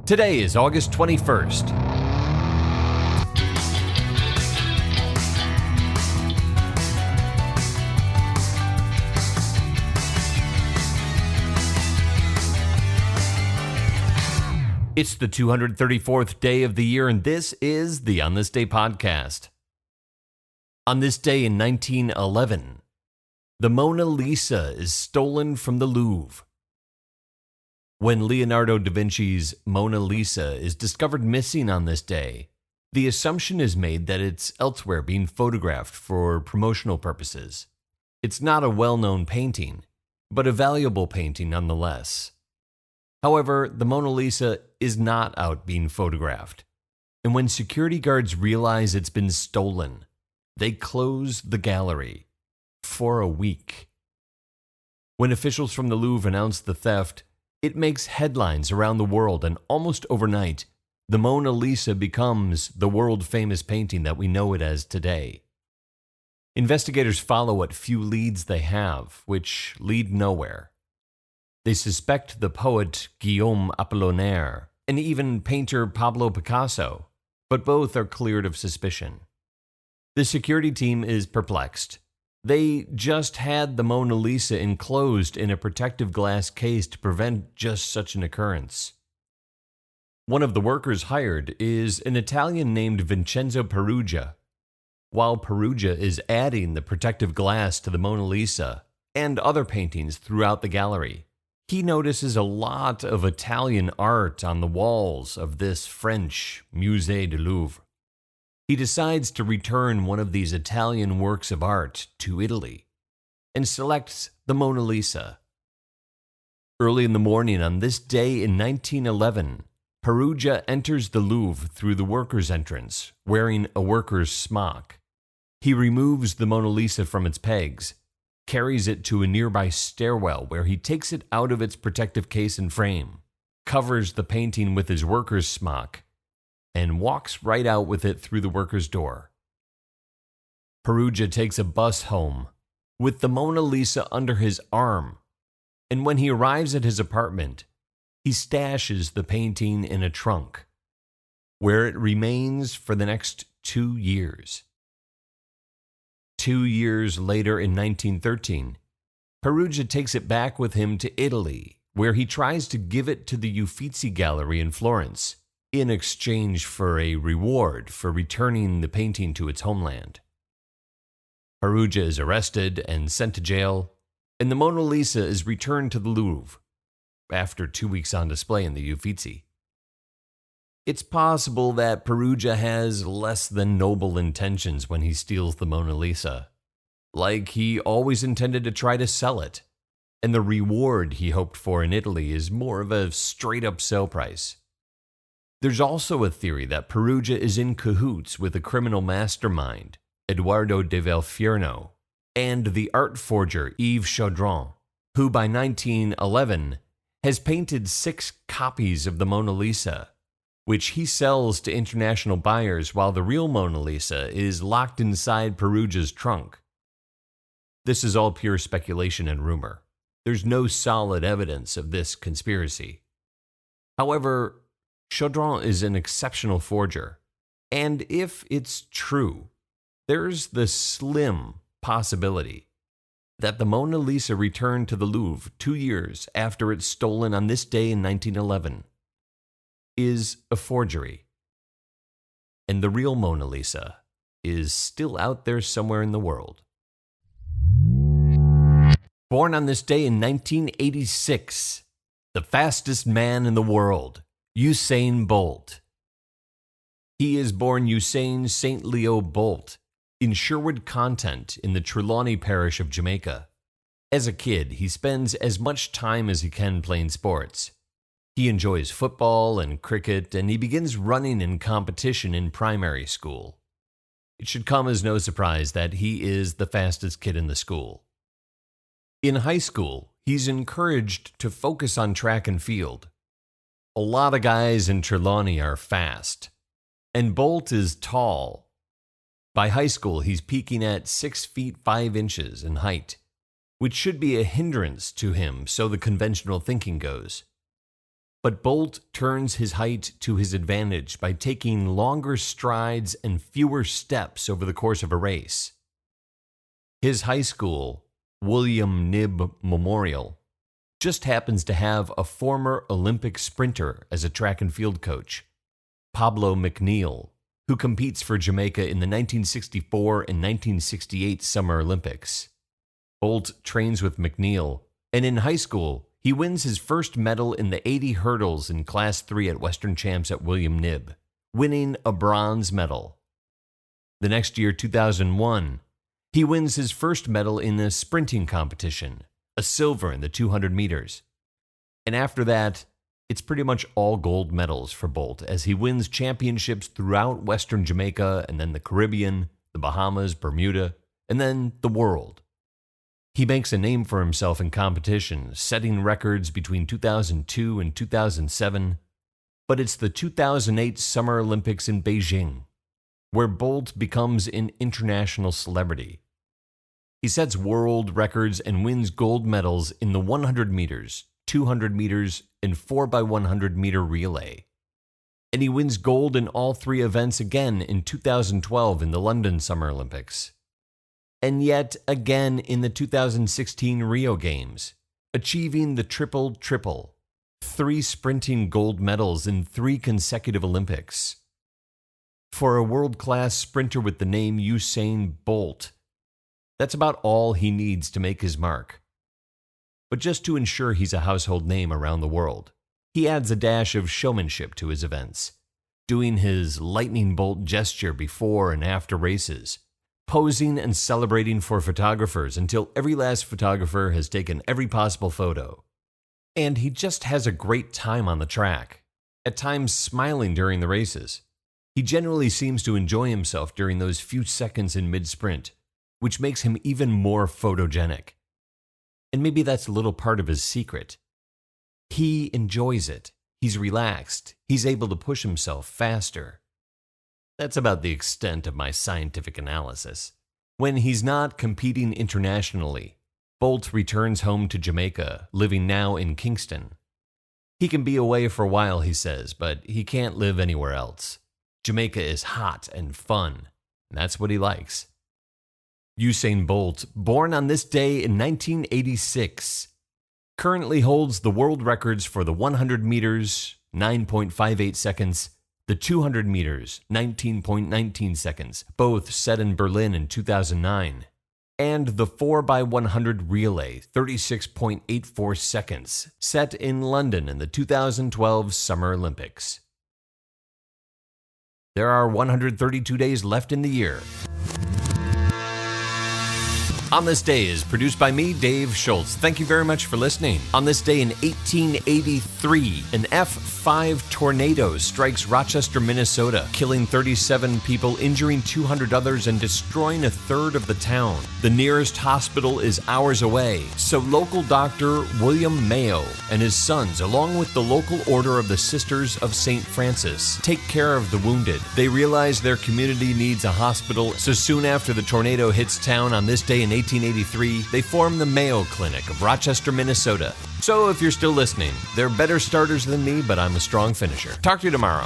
Today is August 21st. It's the 234th day of the year, and this is the On This Day podcast. On this day in 1911, the Mona Lisa is stolen from the Louvre. When Leonardo da Vinci's Mona Lisa is discovered missing on this day, the assumption is made that it's elsewhere being photographed for promotional purposes. It's not a well-known painting, but a valuable painting nonetheless. However, the Mona Lisa is not out being photographed, and when security guards realize it's been stolen, they close the gallery for a week. When officials from the Louvre announce the theft, it makes headlines around the world, and almost overnight, the Mona Lisa becomes the world-famous painting that we know it as today. Investigators follow what few leads they have, which lead nowhere. They suspect the poet Guillaume Apollinaire and even painter Pablo Picasso, but both are cleared of suspicion. The security team is perplexed. They just had the Mona Lisa enclosed in a protective glass case to prevent just such an occurrence. One of the workers hired is an Italian named Vincenzo Perugia. While Perugia is adding the protective glass to the Mona Lisa and other paintings throughout the gallery, he notices a lot of Italian art on the walls of this French Musée du Louvre. He decides to return one of these Italian works of art to Italy and selects the Mona Lisa. Early in the morning on this day in 1911, Perugia enters the Louvre through the workers' entrance, wearing a worker's smock. He removes the Mona Lisa from its pegs, carries it to a nearby stairwell where he takes it out of its protective case and frame, covers the painting with his worker's smock, and walks right out with it through the worker's door. Perugia takes a bus home with the Mona Lisa under his arm, and when he arrives at his apartment, he stashes the painting in a trunk, where it remains for the next 2 years. 2 years later, in 1913, Perugia takes it back with him to Italy, where he tries to give it to the Uffizi Gallery in Florence in exchange for a reward for returning the painting to its homeland. Perugia is arrested and sent to jail, and the Mona Lisa is returned to the Louvre after 2 weeks on display in the Uffizi. It's possible that Perugia has less than noble intentions when he steals the Mona Lisa. Like he always intended to try to sell it, and the reward he hoped for in Italy is more of a straight-up sale price. There's also a theory that Perugia is in cahoots with a criminal mastermind, Eduardo de Valfierno, and the art forger Yves Chaudron, who by 1911 has painted 6 copies of the Mona Lisa, which he sells to international buyers while the real Mona Lisa is locked inside Perugia's trunk. This is all pure speculation and rumor. There's no solid evidence of this conspiracy. However, Chaudron is an exceptional forger, and if it's true, there's the slim possibility that the Mona Lisa returned to the Louvre 2 years after it's stolen on this day in 1911 is a forgery, and the real Mona Lisa is still out there somewhere in the world. Born on this day in 1986, the fastest man in the world, Usain Bolt. He is born Usain St. Leo Bolt in Sherwood Content in the Trelawney parish of Jamaica. As a kid, he spends as much time as he can playing sports. He enjoys football and cricket, and he begins running in competition in primary school. It should come as no surprise that he is the fastest kid in the school. In high school, he's encouraged to focus on track and field. A lot of guys in Trelawney are fast, and Bolt is tall. By high school, he's peaking at 6 feet 5 inches in height, which should be a hindrance to him, so the conventional thinking goes. But Bolt turns his height to his advantage by taking longer strides and fewer steps over the course of a race. His high school, William Knibb Memorial, just happens to have a former Olympic sprinter as a track and field coach, Pablo McNeil, who competes for Jamaica in the 1964 and 1968 Summer Olympics. Bolt trains with McNeil, and in high school, he wins his first medal in the 80 hurdles in Class 3 at Western Champs at William Knibb, winning a bronze medal. The next year, 2001, he wins his first medal in a sprinting competition, a silver in the 200 meters. And after that, it's pretty much all gold medals for Bolt as he wins championships throughout Western Jamaica and then the Caribbean, the Bahamas, Bermuda, and then the world. He makes a name for himself in competition, setting records between 2002 and 2007, but it's the 2008 Summer Olympics in Beijing, where Bolt becomes an international celebrity. He sets world records and wins gold medals in the 100 meters, 200 meters, and 4x100 meter relay. And he wins gold in all three events again in 2012 in the London Summer Olympics. And yet again in the 2016 Rio Games, achieving the triple-triple, 3 sprinting gold medals in 3 consecutive Olympics. For a world-class sprinter with the name Usain Bolt, that's about all he needs to make his mark. But just to ensure he's a household name around the world, he adds a dash of showmanship to his events, doing his lightning bolt gesture before and after races, posing and celebrating for photographers until every last photographer has taken every possible photo. And he just has a great time on the track, at times smiling during the races. He generally seems to enjoy himself during those few seconds in mid-sprint, which makes him even more photogenic. And maybe that's a little part of his secret. He enjoys it. He's relaxed. He's able to push himself faster. That's about the extent of my scientific analysis. When he's not competing internationally, Bolt returns home to Jamaica, living now in Kingston. He can be away for a while, he says, but he can't live anywhere else. Jamaica is hot and fun, and that's what he likes. Usain Bolt, born on this day in 1986, currently holds the world records for the 100 meters, 9.58 seconds, the 200 meters, 19.19 seconds, both set in Berlin in 2009, and the 4x100 relay, 36.84 seconds, set in London in the 2012 Summer Olympics. There are 132 days left in the year. On This Day is produced by me, Dave Schultz. Thank you very much for listening. On this day in 1883, an F5 tornado strikes Rochester, Minnesota, killing 37 people, injuring 200 others, and destroying a third of the town. The nearest hospital is hours away, so local doctor William Mayo and his sons, along with the local order of the Sisters of St. Francis, take care of the wounded. They realize their community needs a hospital, so soon after the tornado hits town on this day in 1883, they form the Mayo Clinic of Rochester, Minnesota. So if you're still listening, they're better starters than me, but I'm a strong finisher. Talk to you tomorrow.